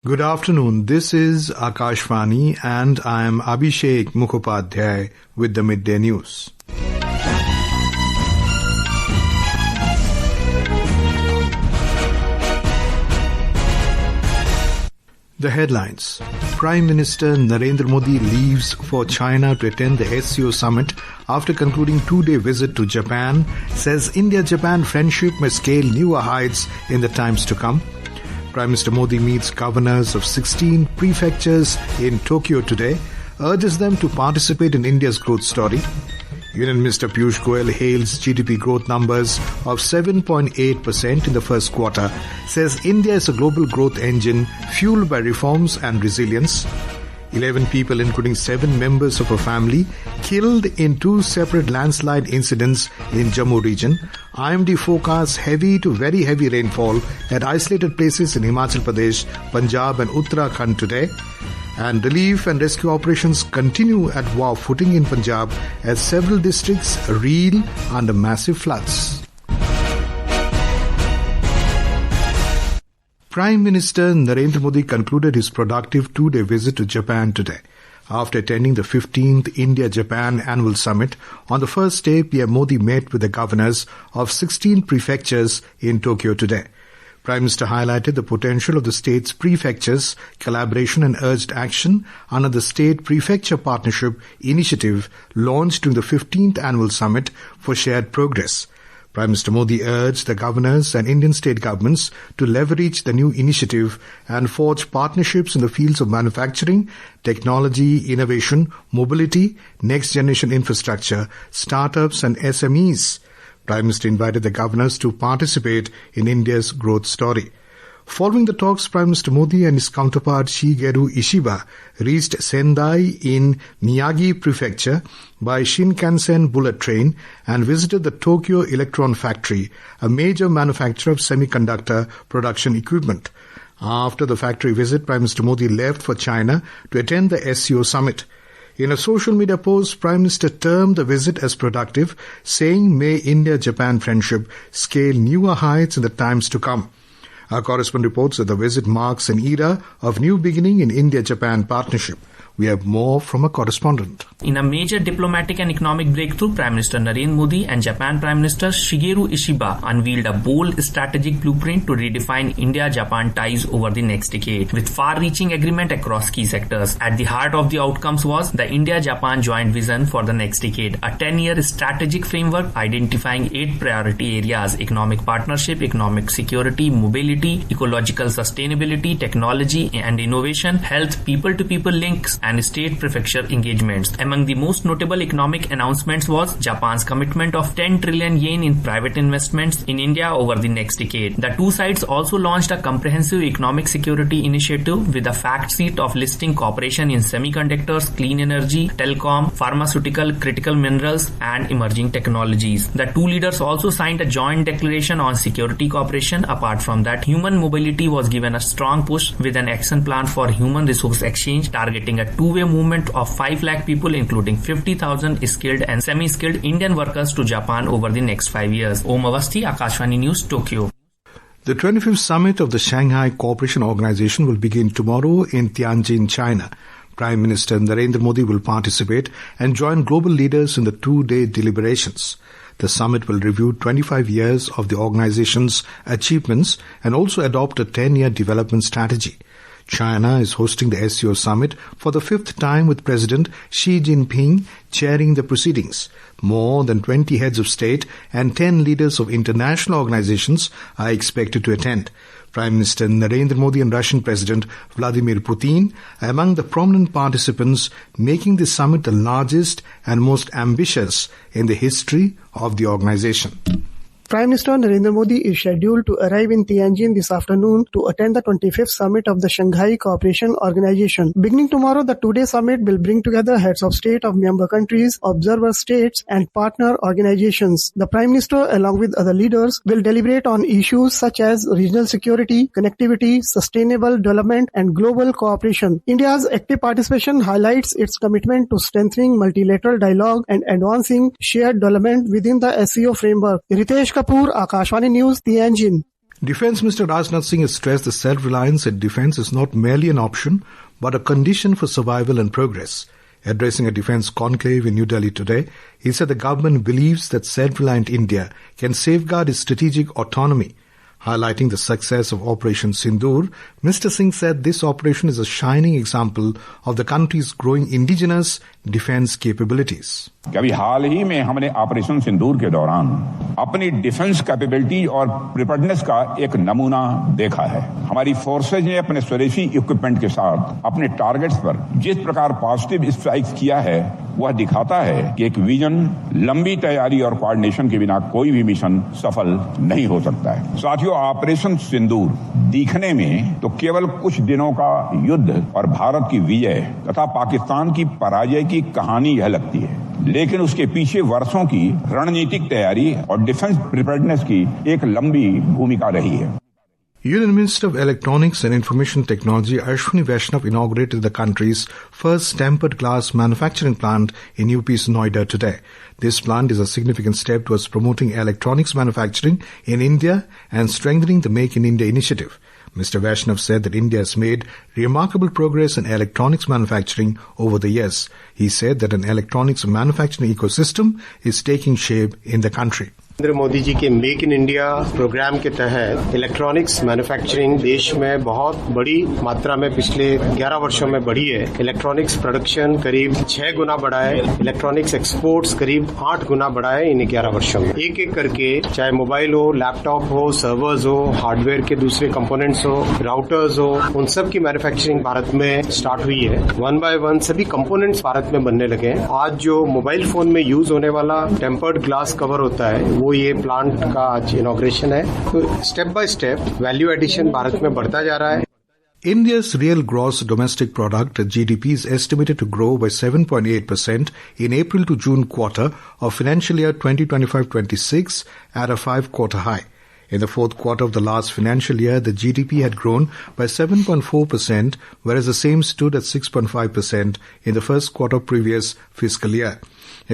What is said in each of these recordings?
Good afternoon. This is Akashvani and I am Abhishek Mukhopadhyay with the Midday News. The headlines. Prime Minister Narendra Modi leaves for China to attend the SCO summit after concluding two-day visit to Japan, says India-Japan friendship may scale newer heights in the times to come. Prime Minister Modi meets governors of 16 prefectures in Tokyo today, urges them to participate in India's growth story. Union Minister Piyush Goyal hails GDP growth numbers of 7.8% in the first quarter, says India is a global growth engine fueled by reforms and resilience. 11 people, including 7 members of a family, killed in 2 separate landslide incidents in Jammu region. IMD forecasts heavy to very heavy rainfall at isolated places in Himachal Pradesh, Punjab and Uttarakhand today. And relief and rescue operations continue at war footing in Punjab as several districts reel under massive floods. Prime Minister Narendra Modi concluded his productive two-day visit to Japan today. After attending the 15th India-Japan Annual Summit, on the first day, PM Modi met with the governors of 16 prefectures in Tokyo today. Prime Minister highlighted the potential of the state's prefectures' collaboration and urged action under the State Prefecture Partnership Initiative launched during the 15th Annual Summit for shared progress. Prime Minister Modi urged the governors and Indian state governments to leverage the new initiative and forge partnerships in the fields of manufacturing, technology, innovation, mobility, next-generation infrastructure, startups and SMEs. Prime Minister invited the governors to participate in India's growth story. Following the talks, Prime Minister Modi and his counterpart Shigeru Ishiba reached Sendai in Miyagi Prefecture by Shinkansen bullet train and visited the Tokyo Electron Factory, a major manufacturer of semiconductor production equipment. After the factory visit, Prime Minister Modi left for China to attend the SCO summit. In a social media post, Prime Minister termed the visit as productive, saying, "May India-Japan friendship scale newer heights in the times to come." Our correspondent reports that the visit marks an era of new beginning in India-Japan partnership. We have more from a correspondent. In a major diplomatic and economic breakthrough, Prime Minister Narendra Modi and Japan Prime Minister Shigeru Ishiba unveiled a bold strategic blueprint to redefine India-Japan ties over the next decade, with far-reaching agreement across key sectors. At the heart of the outcomes was the India-Japan joint vision for the next decade, a 10-year strategic framework identifying 8 priority areas: economic partnership, economic security, mobility, ecological sustainability, technology and innovation, health, people-to-people links, and state prefecture engagements. Among the most notable economic announcements was Japan's commitment of 10 trillion yen in private investments in India over the next decade. The two sides also launched a comprehensive economic security initiative with a fact sheet of listing cooperation in semiconductors, clean energy, telecom, pharmaceutical, critical minerals, and emerging technologies. The two leaders also signed a joint declaration on security cooperation. Apart from that, human mobility was given a strong push with an action plan for human resource exchange targeting a two-way movement of 5 lakh people, including 50,000 skilled and semi-skilled Indian workers to Japan over the next 5 years. Om Avasthi, Akashvani News, Tokyo. The 25th summit of the Shanghai Cooperation Organization will begin tomorrow in Tianjin, China. Prime Minister Narendra Modi will participate and join global leaders in the two-day deliberations. The summit will review 25 years of the organization's achievements and also adopt a 10-year development strategy. China is hosting the SCO summit for the 5th time with President Xi Jinping chairing the proceedings. More than 20 heads of state and 10 leaders of international organizations are expected to attend. Prime Minister Narendra Modi and Russian President Vladimir Putin are among the prominent participants, making this summit the largest and most ambitious in the history of the organization. Prime Minister Narendra Modi is scheduled to arrive in Tianjin this afternoon to attend the 25th summit of the Shanghai Cooperation Organization. Beginning tomorrow, the two-day summit will bring together heads of state of member countries, observer states, and partner organizations. The Prime Minister, along with other leaders, will deliberate on issues such as regional security, connectivity, sustainable development, and global cooperation. India's active participation highlights its commitment to strengthening multilateral dialogue and advancing shared development within the SCO framework. Ritesh Kapoor, Akashvani News, Tianjin. Defence Minister Rajnath Singh has stressed that self-reliance in defence is not merely an option, but a condition for survival and progress. Addressing a defence conclave in New Delhi today, he said the government believes that self-reliant India can safeguard its strategic autonomy. Highlighting the success of Operation Sindoor, Mr. Singh said this operation is a shining example of the country's growing indigenous defence capabilities. अभी हाल ही में हमने operation सिंदूर के दौरान अपनी defence capability और preparedness का एक नमूना देखा है। हमारी फोर्सेज ने अपने स्वदेशी इक्विपमेंट के साथ अपने टारगेट्स पर जिस प्रकार पॉजिटिव स्ट्राइक्स किया है, वह दिखाता है कि एक विजन, लंबी तैयारी और कोऑर्डिनेशन के बिना कोई भी मिशन सफल नहीं हो सकता है। साथियों, ऑपरेशन सिंदूर दिखने में तो केवल कुछ दिनों का युद्ध और भारत की विजय तथा पाकिस्तान की पराजय की कहानी यह लगती है, लेकिन उसके पीछे वर्षों की रणनीतिक तैयारी और डिफेंस प्रिपेयर्डनेस की एक लंबी भूमिका रही है। Union Minister of Electronics and Information Technology Ashwini Vaishnav inaugurated the country's first tempered glass manufacturing plant in UP's Noida today. This plant is a significant step towards promoting electronics manufacturing in India and strengthening the Make in India initiative. Mr. Vaishnav said that India has made remarkable progress in electronics manufacturing over the years. He said that an electronics manufacturing ecosystem is taking shape in the country. Narendra Modi ji के make in India programme के तहत electronics manufacturing देश में बहुत बड़ी मात्रा में पिछले 11 वर्षों में बढ़ी है। इलेक्ट्रॉनिक्स प्रोडक्शन करीब 6 गुना बढ़ा है। इलेक्ट्रॉनिक्स एक्सपोर्ट्स करीब 8 गुना बढ़ा है इन 11 वर्षों में। एक एक करके चाहे मोबाइल हो, लैपटॉप हो, सर्वर्स हो, हार्डवेयर के दूसरे कंपोनेंट्स हो, राउटर्स हो, उन सब की मैन्युफैक्चरिंग भारत में स्टार्ट हुई है। वन बाय वन सभी कंपोनेंट्स भारत में बनने लगे हैं। आज जो मोबाइल फोन में यूज होने वाला टेम्पर्ड ग्लास कवर होता है, वो ये प्लांट का आज इनॉग्रेशन है। तो step by step value addition Bharat में बढ़ता जा रहा है। India's real gross domestic product, GDP, is estimated to grow by 7.8% in April to June quarter of financial year 2025-26 at a 5-quarter high. In the fourth quarter of the last financial year, the GDP had grown by 7.4%, whereas the same stood at 6.5% in the first quarter previous fiscal year.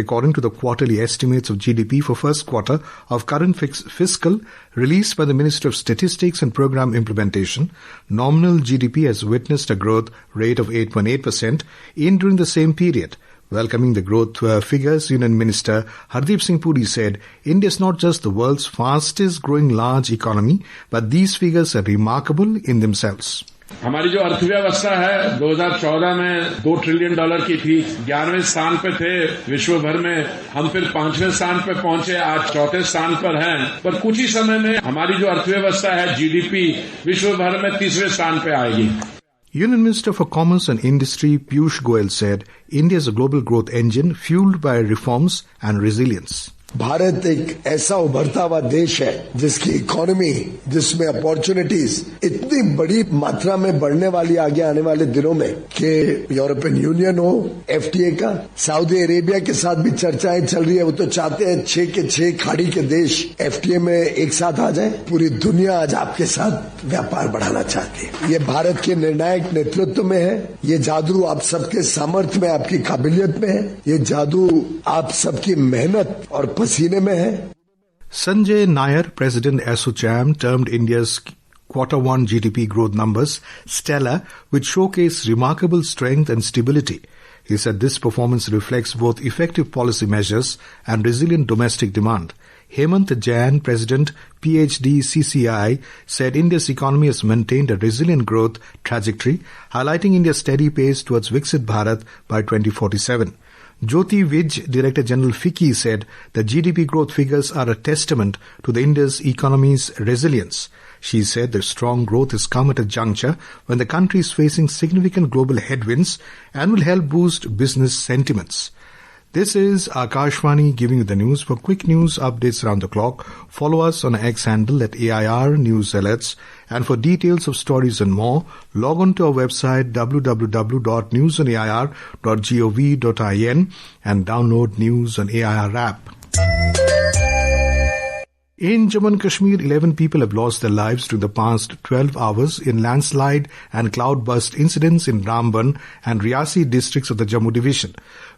According to the quarterly estimates of GDP for first quarter of current fiscal released by the Ministry of Statistics and Program Implementation, nominal GDP has witnessed a growth rate of 8.8% during the same period. Welcoming the growth figures, Union Minister Hardeep Singh Puri said, India is not just the world's fastest growing large economy, but these figures are remarkable in themselves. हमारी जो अर्थव्यवस्था है 2014 में $2 trillion की थी, 11वें स्थान पे थे विश्व भर में। हम फिर 5वें स्थान पे पहुंचे, आज 4थे स्थान पर हैं। पर कुछ ही समय में हमारी जो अर्थव्यवस्था है जीडीपी विश्व भर में 3रे स्थान पे आएगी। Union Minister for Commerce and Industry Piyush Goyal said India is a global growth engine fueled by reforms and resilience. Bharat एक ऐसा उभरता हुआ देश है जिसकी इकोनॉमी, जिसमें अपॉर्चुनिटीज इतनी बड़ी मात्रा में बढ़ने वाली आगे आने वाले दिनों में कि यूरोपियन यूनियन हो, एफटीए का, सऊदी अरेबिया के साथ भी चर्चाएं चल रही है। वो तो चाहते हैं 6 के 6 खाड़ी के देश एफटीए में एक साथ आ जाए। पूरी दुनिया आज आपके साथ व्यापार बढ़ाना चाहती है। ये भारत के निर्णायक नेतृत्व में है। ये जादू आप सबके सामर्थ्य में, आपकी काबिलियत में है। ये जादू आप सबकी मेहनत और पसीने में है। Sanjay Nair, President ASSOCHAM, termed India's Q1 GDP growth numbers stellar, which showcase remarkable strength and stability. He said this performance reflects both effective policy measures and resilient domestic demand. Hemant Jain, President PhD CCI, said India's economy has maintained a resilient growth trajectory, highlighting India's steady pace towards Viksit Bharat by 2047. Jyoti Vij, Director General FICCI, said the GDP growth figures are a testament to the India's economy's resilience. She said the strong growth has come at a juncture when the country is facing significant global headwinds and will help boost business sentiments. This is Akashvani giving you the news. For quick news updates around the clock, follow us on our X handle at AIR News Alerts. And for details of stories and more, log on to our website www.newsonair.gov.in and download News on AIR app. In Jammu and Kashmir, 11 people have lost their lives during the past 12 hours in landslide and cloudburst incidents in Ramban and Riyasi districts of the Jammu division.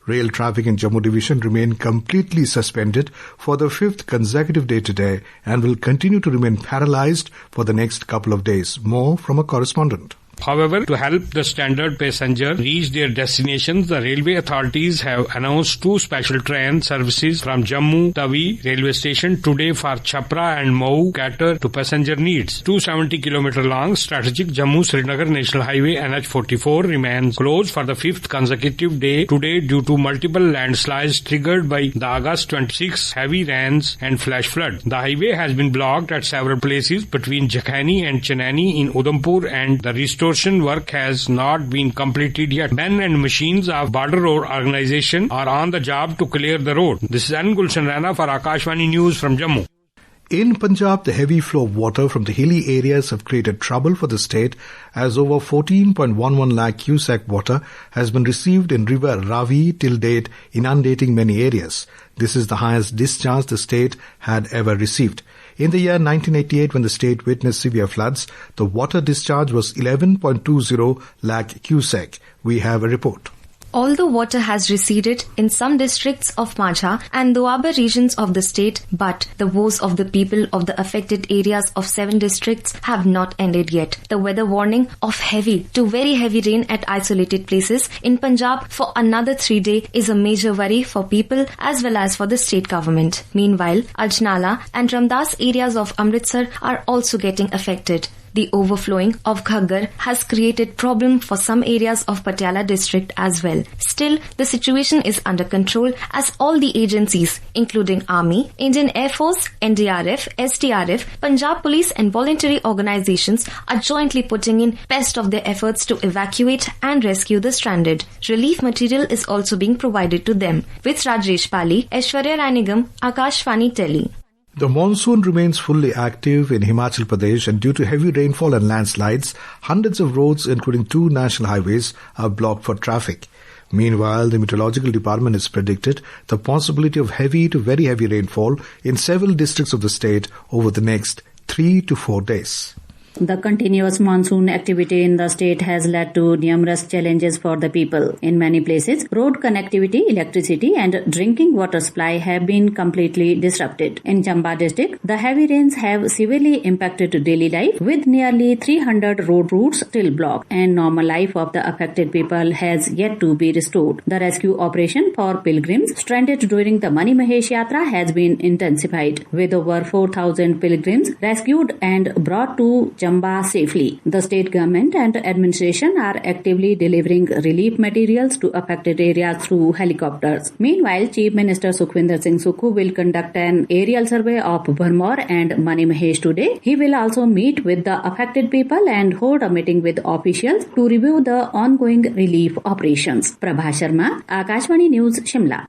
Rail traffic in Jammu division remained completely suspended for the 5th consecutive day today and will continue to remain paralyzed for the next couple of days. More from a correspondent. However, to help the standard passenger reach their destinations, the railway authorities have announced 2 special train services from Jammu Tawi railway station today for Chhapra and Mau cater to passenger needs. 270-kilometer long strategic Jammu-Srinagar National Highway NH44 remains closed for the 5th consecutive day today due to multiple landslides triggered by the August 26 heavy rains and flash flood. The highway has been blocked at several places between Jakhani and Chenani in Udhampur, and the restoration work has not been completed yet. Men and machines of Border Road Organization are on the job to clear the road. This is N. Gulshan Rana for Akashvani News from Jammu. In Punjab, the heavy flow of water from the hilly areas have created trouble for the state as over 14.11 lakh cusack water has been received in river Ravi till date, inundating many areas. This is the highest discharge the state had ever received. In the year 1988, when the state witnessed severe floods, the water discharge was 11.20 lakh cusack. We have a report. Although water has receded in some districts of Majha and Doaba regions of the state, but the woes of the people of the affected areas of 7 districts have not ended yet. The weather warning of heavy to very heavy rain at isolated places in Punjab for another 3 days is a major worry for people as well as for the state government. Meanwhile, Ajnala and Ramdas areas of Amritsar are also getting affected. The overflowing of Ghaggar has created problem for some areas of Patiala district as well. Still, the situation is under control as all the agencies, including Army, Indian Air Force, NDRF, SDRF, Punjab Police and voluntary organizations are jointly putting in best of their efforts to evacuate and rescue the stranded. Relief material is also being provided to them. With Rajesh Pali, Aishwarya Rainigam, Akashvani Delhi. The monsoon remains fully active in Himachal Pradesh, and due to heavy rainfall and landslides, hundreds of roads, including 2 national highways, are blocked for traffic. Meanwhile, the Meteorological Department has predicted the possibility of heavy to very heavy rainfall in several districts of the state over the next 3 to 4 days. The continuous monsoon activity in the state has led to numerous challenges for the people. In many places, road connectivity, electricity and drinking water supply have been completely disrupted. In Chamba district, the heavy rains have severely impacted daily life, with nearly 300 road routes still blocked, and normal life of the affected people has yet to be restored. The rescue operation for pilgrims stranded during the Mani Mahesh Yatra has been intensified, with over 4,000 pilgrims rescued and brought to Chamba safely. The state government and administration are actively delivering relief materials to affected areas through helicopters. Meanwhile, Chief Minister Sukhwinder Singh Sukhu will conduct an aerial survey of Bharmor and Mani Mahesh today. He will also meet with the affected people and hold a meeting with officials to review the ongoing relief operations. Prabha Sharma, Akashvani News, Shimla.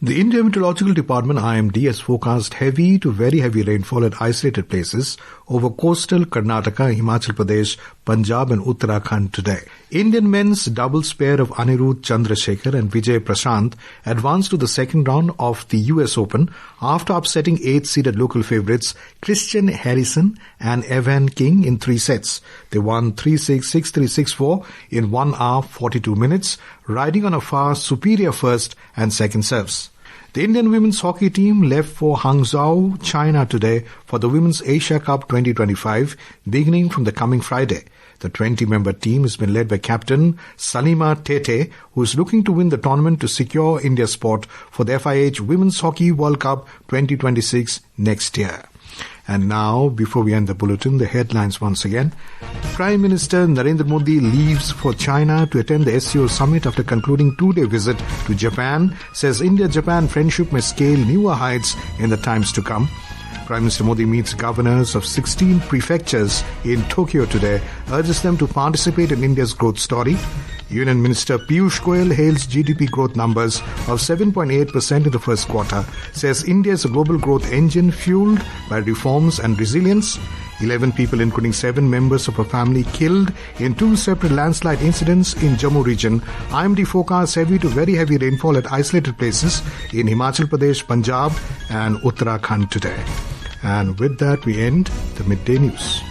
The Indian Meteorological Department IMD has forecast heavy to very heavy rainfall at isolated places over coastal Karnataka, Himachal Pradesh, Punjab and Uttarakhand today. Indian men's doubles pair of Anirudh Chandrasekhar and Vijay Prashant advanced to the second round of the US Open after upsetting 8th-seeded local favourites Christian Harrison and Evan King in 3 sets. They won 3-6, 6-3, 6-4 in 1 hour 42 minutes, riding on a far superior first and second serves. The Indian women's hockey team left for Hangzhou, China today for the Women's Asia Cup 2025, beginning from the coming Friday. The 20-member team has been led by captain Salima Tete, who is looking to win the tournament to secure India's spot for the FIH Women's Hockey World Cup 2026 next year. And now, before we end the bulletin, the headlines once again. Prime Minister Narendra Modi leaves for China to attend the SCO summit after concluding 2-day visit to Japan, says India-Japan friendship may scale newer heights in the times to come. Prime Minister Modi meets governors of 16 prefectures in Tokyo today, urges them to participate in India's growth story. Union Minister Piyush Goyal hails GDP growth numbers of 7.8% in the first quarter, says India is a global growth engine fueled by reforms and resilience. 11 people, including 7 members of a family, killed in 2 separate landslide incidents in Jammu region. IMD forecasts heavy to very heavy rainfall at isolated places in Himachal Pradesh, Punjab and Uttarakhand today. And with that, we end the Midday News.